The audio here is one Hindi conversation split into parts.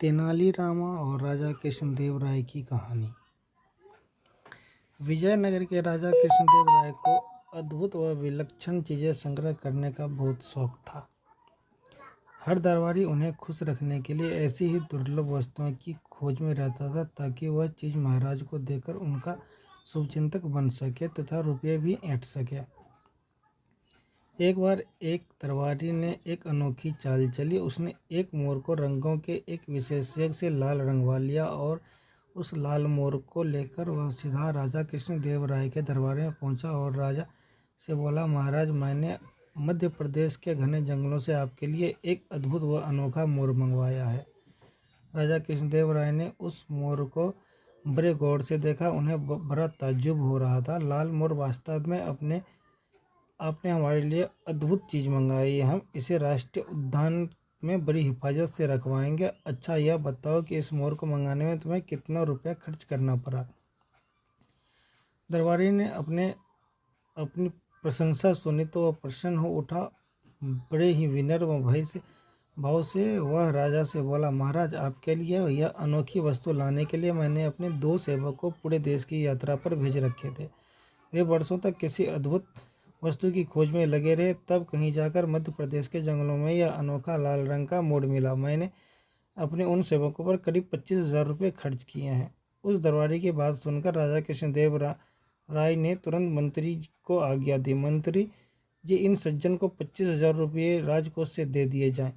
तेनालीरामा और राजा कृष्णदेव राय की कहानी। विजयनगर के राजा कृष्णदेव राय को अद्भुत व विलक्षण चीज़ें संग्रह करने का बहुत शौक था। हर दरबारी उन्हें खुश रखने के लिए ऐसी ही दुर्लभ वस्तुओं की खोज में रहता था ताकि वह चीज़ महाराज को देकर उनका शुभचिंतक बन सके तथा रुपये भी ऐंठ सके। एक बार एक दरबारी ने एक अनोखी चाल चली। उसने एक मोर को रंगों के एक विशेषज्ञ से लाल रंगवा लिया और उस लाल मोर को लेकर वह सीधा राजा कृष्णदेव राय के दरबार में पहुंचा और राजा से बोला, महाराज, मैंने मध्य प्रदेश के घने जंगलों से आपके लिए एक अद्भुत व अनोखा मोर मंगवाया है। राजा कृष्णदेव राय ने उस मोर को बड़े गौर से देखा। उन्हें बड़ा ताज्जुब हो रहा था। लाल मोर वास्तव में आपने हमारे लिए अद्भुत चीज़ मंगाई है। हम इसे राष्ट्रीय उद्यान में बड़ी हिफाजत से रखवाएंगे। अच्छा, यह बताओ कि इस मोर को मंगाने में तुम्हें कितना रुपया खर्च करना पड़ा। दरबारी ने अपनी प्रशंसा सुनी तो वह प्रसन्न हो उठा। बड़े ही विनम्र व भाव से वह राजा से बोला, महाराज, आपके लिए यह अनोखी वस्तु लाने के लिए मैंने अपने 2 सेवक को पूरे देश की यात्रा पर भेज रखे थे। वे वर्षों तक किसी अद्भुत वस्तु की खोज में लगे रहे। तब कहीं जाकर मध्य प्रदेश के जंगलों में यह अनोखा लाल रंग का मोर मिला। मैंने अपने उन सेवकों पर करीब 25,000 रुपये खर्च किए हैं। उस दरबारी की बात सुनकर राजा कृष्णदेव राय ने तुरंत मंत्री को आज्ञा दी, मंत्री जी, इन सज्जन को 25,000 रुपये राजकोष से दे दिए जाएं।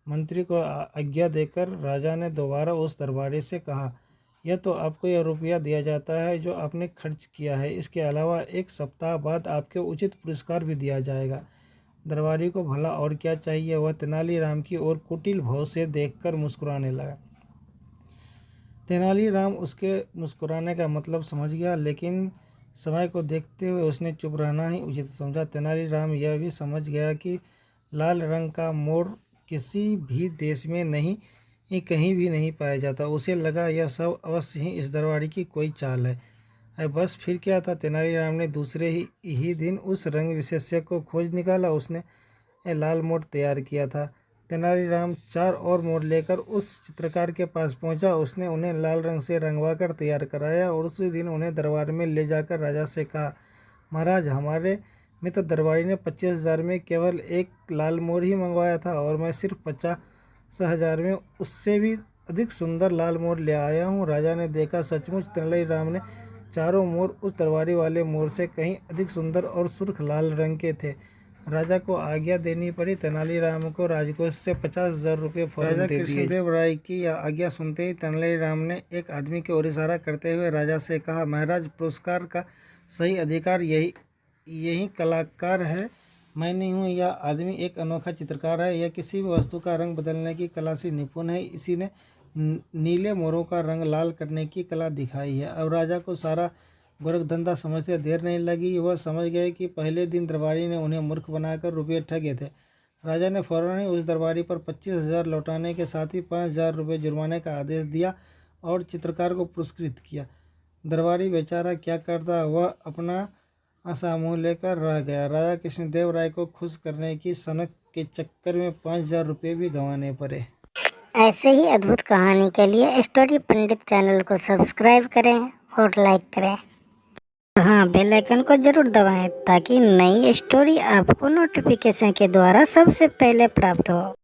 मंत्री को आज्ञा देकर राजा ने दोबारा उस दरबारी से कहा, यह तो आपको यह रुपया दिया जाता है जो आपने खर्च किया है। इसके अलावा 1 सप्ताह बाद आपको उचित पुरस्कार भी दिया जाएगा। दरबारी को भला और क्या चाहिए। वह तेनालीराम की ओर कुटिल भाव से देखकर मुस्कुराने लगा। तेनालीराम उसके मुस्कुराने का मतलब समझ गया, लेकिन समय को देखते हुए उसने चुप रहना ही उचित समझा। तेनालीराम यह भी समझ गया कि लाल रंग का मोर किसी भी देश में कहीं भी नहीं पाया जाता। उसे लगा यह सब अवश्य ही इस दरबारी की कोई चाल है। बस फिर क्या था, तेनालीराम ने दूसरे ही दिन उस रंग विशेषज्ञ को खोज निकाला। उसने लाल मोर तैयार किया था। तेनालीराम 4 और मोर लेकर उस चित्रकार के पास पहुंचा। उसने उन्हें लाल रंग से रंगवा कर तैयार कराया और उसी दिन उन्हें दरबार में ले जाकर राजा से कहा, महाराज, हमारे मित्र दरबारी ने 25,000 में केवल एक लाल मोर ही मंगवाया था और मैं सिर्फ 50,000 में उससे भी अधिक सुंदर लाल मोर ले आया हूँ। राजा ने देखा, सचमुच तेनालीराम ने चारों मोर उस दरबारी वाले मोर से कहीं अधिक सुंदर और सुर्ख लाल रंग के थे। राजा को आज्ञा देनी पड़ी। तेनालीराम को राजकोष से 50,000 रुपये फौरन दे दिए। कृष्णदेव राय की आज्ञा सुनते ही तेनालीराम ने एक आदमी की ओर इशारा करते हुए राजा से कहा, महाराज, पुरस्कार का सही अधिकार यही कलाकार है। मैं नहीं हूँ। यह आदमी एक अनोखा चित्रकार है। यह किसी भी वस्तु का रंग बदलने की कला से निपुण है। इसी ने नीले मोरों का रंग लाल करने की कला दिखाई है। अब राजा को सारा गोरखधंधा समझते देर नहीं लगी। वह समझ गए कि पहले दिन दरबारी ने उन्हें मूर्ख बनाकर रुपये ठगे थे। राजा ने फौरन ही उस दरबारी पर 25,000 लौटाने के साथ ही 5,000 रुपये जुर्माने का आदेश दिया और चित्रकार को पुरस्कृत किया। दरबारी बेचारा क्या करता, वह अपना आशा मुँह लेकर रह गया। राजा कृष्णदेव राय को खुश करने की सनक के चक्कर में 5,000 रुपये भी गंवाने पड़े। ऐसे ही अद्भुत कहानी के लिए स्टोरी पंडित चैनल को सब्सक्राइब करें और लाइक करें। हाँ, बेल आइकन को जरूर दबाएं ताकि नई स्टोरी आपको नोटिफिकेशन के द्वारा सबसे पहले प्राप्त हो।